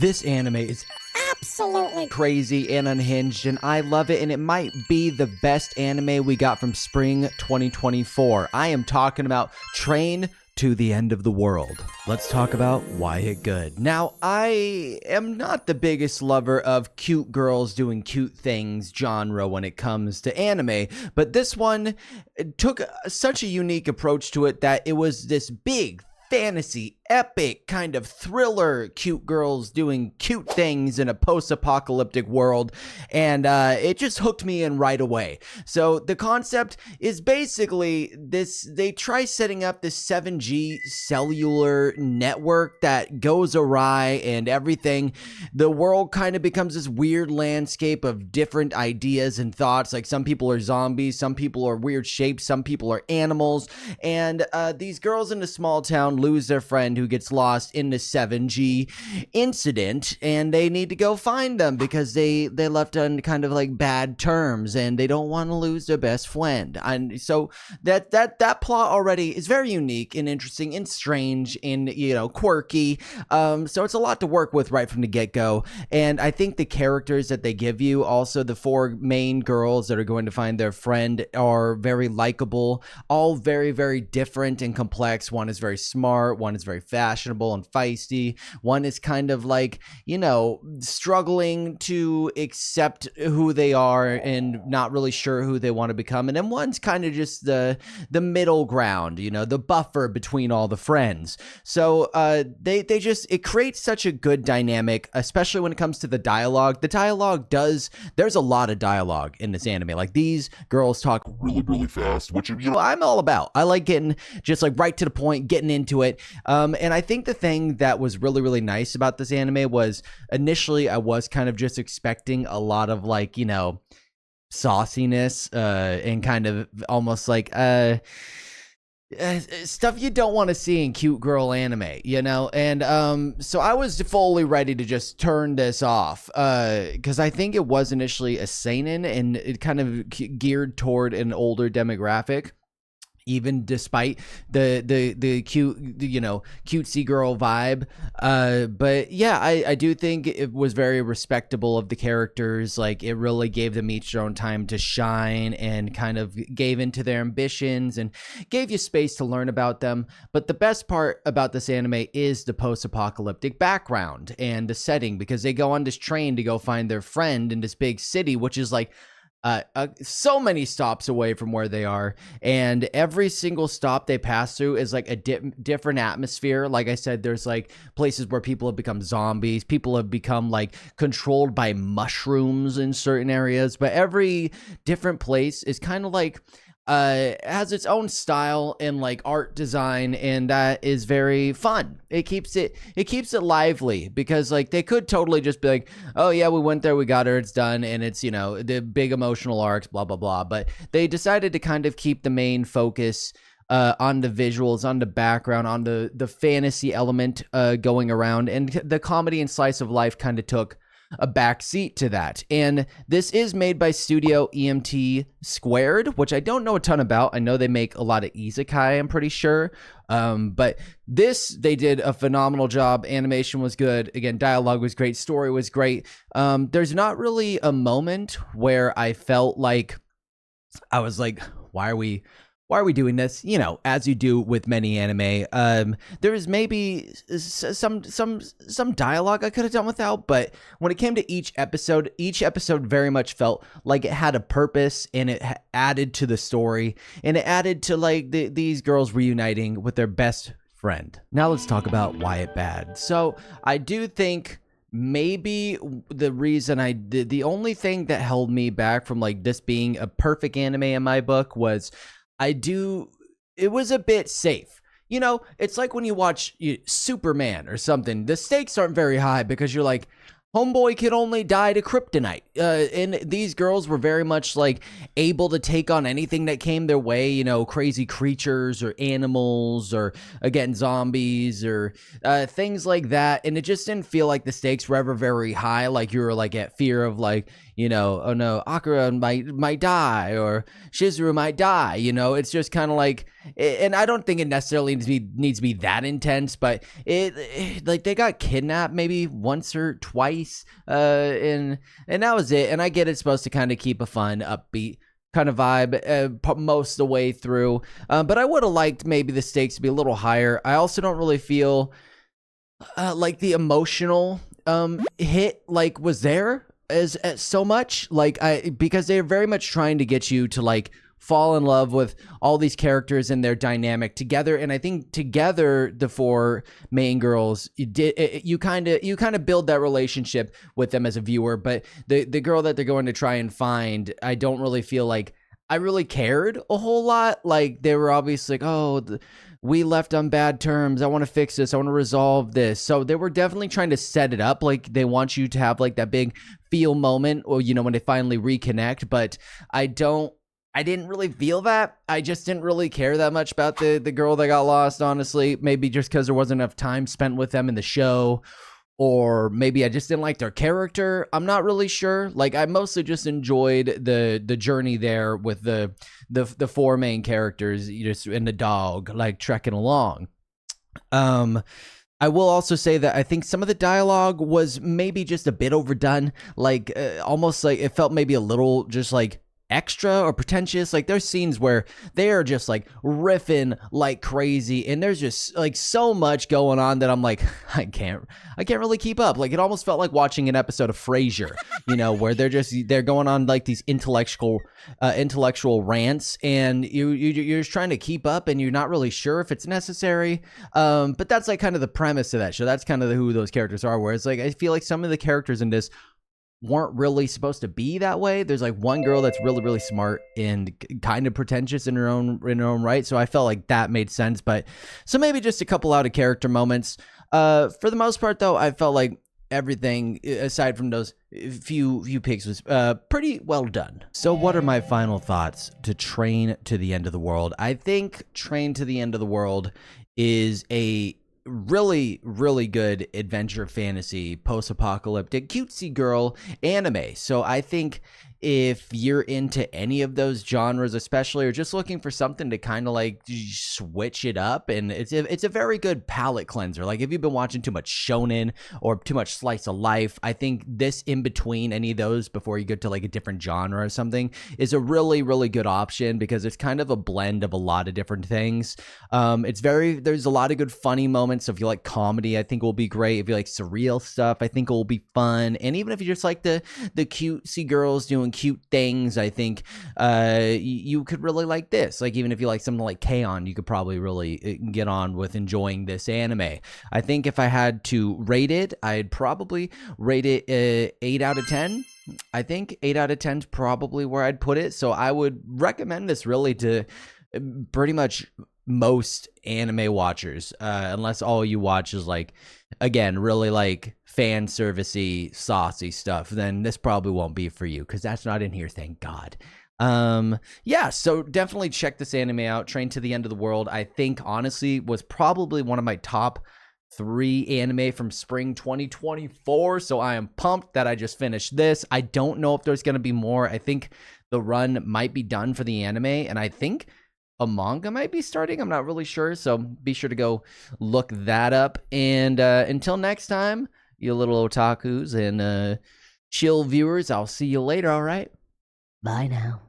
This anime is absolutely crazy and unhinged, and I love it, and it might be the best anime we got from spring 2024. I am talking about Train to the End of the World. Let's talk about why it good. Now, I am not the biggest lover of cute girls doing cute things genre when it comes to anime, but this one took such a unique approach to it that it was this big fantasy epic kind of thriller, cute girls doing cute things in a post-apocalyptic world, and it just hooked me in right away. So the concept is basically this: they try setting up this 7G cellular network that goes awry, and everything, the world kind of becomes this weird landscape of different ideas and thoughts. Like, some people are zombies, some people are weird shapes, some people are animals, and these girls in a small town lose their friend who gets lost in the 7G incident, and they need to go find them because they left on kind of like bad terms, and they don't want to lose their best friend. And so that plot already is very unique and interesting and strange and, you know, quirky. So it's a lot to work with right from the get-go. And I think the characters that they give you, also the four main girls that are going to find their friend, are very likable, all very, very different and complex. One is very smart, one is very fashionable and feisty, one is kind of like, you know, struggling to accept who they are and not really sure who they want to become, and then one's kind of just the middle ground, you know, the buffer between all the friends. So they just, it creates such a good dynamic, especially when it comes to the dialogue. The dialogue there's a lot of dialogue in this anime. Like, these girls talk really, really fast, which, you know, I'm all about. I like getting just like right to the point, getting into it. And I think the thing that was really, really nice about this anime was, initially I was kind of just expecting a lot of, like, you know, sauciness and kind of almost like stuff you don't want to see in cute girl anime, you know? And so I was fully ready to just turn this off because I think it was initially a seinen, and it kind of geared toward an older demographic, even despite the cute, you know, cutesy girl vibe. But yeah, I do think it was very respectable of the characters. Like, it really gave them each their own time to shine, and kind of gave into their ambitions and gave you space to learn about them. But the best part about this anime is the post-apocalyptic background and the setting, because they go on this train to go find their friend in this big city, which is like so many stops away from where they are, and every single stop they pass through is like a different atmosphere. Like I said, there's like places where people have become zombies, people have become like controlled by mushrooms in certain areas, but every different place is kind of like has its own style and like art design, and that is very fun. It keeps it lively, because like they could totally just be like, oh yeah, we went there, we got her, it's done, and it's, you know, the big emotional arcs, blah blah blah. But they decided to kind of keep the main focus on the visuals, on the background, on the fantasy element going around, and the comedy and slice of life kind of took a backseat to that. And this is made by Studio EMT Squared, which I don't know a ton about. I know they make a lot of isekai, I'm pretty sure. But this, they did a phenomenal job. Animation was good. Again, dialogue was great. Story was great. There's not really a moment where I felt like I was like, why are we doing this? You know, as you do with many anime. There is maybe some dialogue I could have done without, but when it came to each episode very much felt like it had a purpose, and it added to the story, and it added to like these girls reuniting with their best friend. Now let's talk about why it bad. So I do think maybe the reason the only thing that held me back from like this being a perfect anime in my book was, it was a bit safe. You know, it's like when you watch Superman or something, the stakes aren't very high, because you're like, Homeboy could only die to kryptonite. And these girls were very much like able to take on anything that came their way, you know, crazy creatures or animals or again, zombies or things like that. And it just didn't feel like the stakes were ever very high. Like you were like at fear of like, you know, oh no, Akira might die or Shizuru might die. You know, it's just kind of like, and I don't think it necessarily needs to be that intense, but it like they got kidnapped maybe once or twice, and that was it. And I get it's supposed to kind of keep a fun, upbeat kind of vibe most of the way through, but I would have liked maybe the stakes to be a little higher. I also don't really feel like the emotional hit like was there as so much like because they're very much trying to get you to like fall in love with all these characters and their dynamic together. And I think together the four main girls, you kind of build that relationship with them as a viewer. But the girl that they're going to try and find, I don't really feel like I really cared a whole lot. Like they were obviously like, oh, we left on bad terms. I want to fix this. I want to resolve this. So they were definitely trying to set it up. Like they want you to have like that big feel moment or, you know, when they finally reconnect. But I didn't really feel that. I just didn't really care that much about the girl that got lost, honestly. Maybe just because there wasn't enough time spent with them in the show. Or maybe I just didn't like their character. I'm not really sure. Like I mostly just enjoyed the journey there with the four main characters, just and the dog like trekking along. I will also say that I think some of the dialogue was maybe just a bit overdone. Like almost like it felt maybe a little just like extra or pretentious. Like there's scenes where they are just like riffing like crazy and there's just like so much going on that I'm like I can't really keep up. Like it almost felt like watching an episode of Frasier, you know, where they're going on like these intellectual rants and you're just trying to keep up and you're not really sure if it's necessary. But that's like kind of the premise of that show. That's kind of who those characters are, where it's like I feel like some of the characters in this weren't really supposed to be that way. There's like one girl that's really, really smart and kind of pretentious in her own right. So I felt like that made sense. But so maybe just a couple out of character moments. For the most part, though, I felt like everything aside from those few picks was pretty well done. So what are my final thoughts to Train to the End of the World? I think Train to the End of the World is a really, really good adventure fantasy, post-apocalyptic, cutesy girl anime. So I think if you're into any of those genres, especially, or just looking for something to kind of like switch it up, and it's a very good palate cleanser. Like if you've been watching too much shonen or too much slice of life, I think this in between any of those before you get to like a different genre or something is a really, really good option because it's kind of a blend of a lot of different things. There's a lot of good funny moments. So if you like comedy, I think it will be great. If you like surreal stuff, I think it will be fun. And even if you just like the cutesy girls doing cute things, I think you could really like this. Like even if you like something like K-On!, you could probably really get on with enjoying this anime. I think if I had to rate it, I'd probably rate it 8 out of 10. I think 8 out of 10 is probably where I'd put it. So I would recommend this really to pretty much most anime watchers, unless all you watch is like, again, really like fan servicey, saucy stuff, then this probably won't be for you because that's not in here, thank God. Yeah, so definitely check this anime out. Train to the End of the World, I think honestly was probably one of my top 3 anime from spring 2024. So I am pumped that I just finished this. I don't know if there's going to be more. I think the run might be done for the anime, and I think a manga might be starting. I'm not really sure. So be sure to go look that up. And until next time, you little otakus and chill viewers, I'll see you later. All right. Bye now.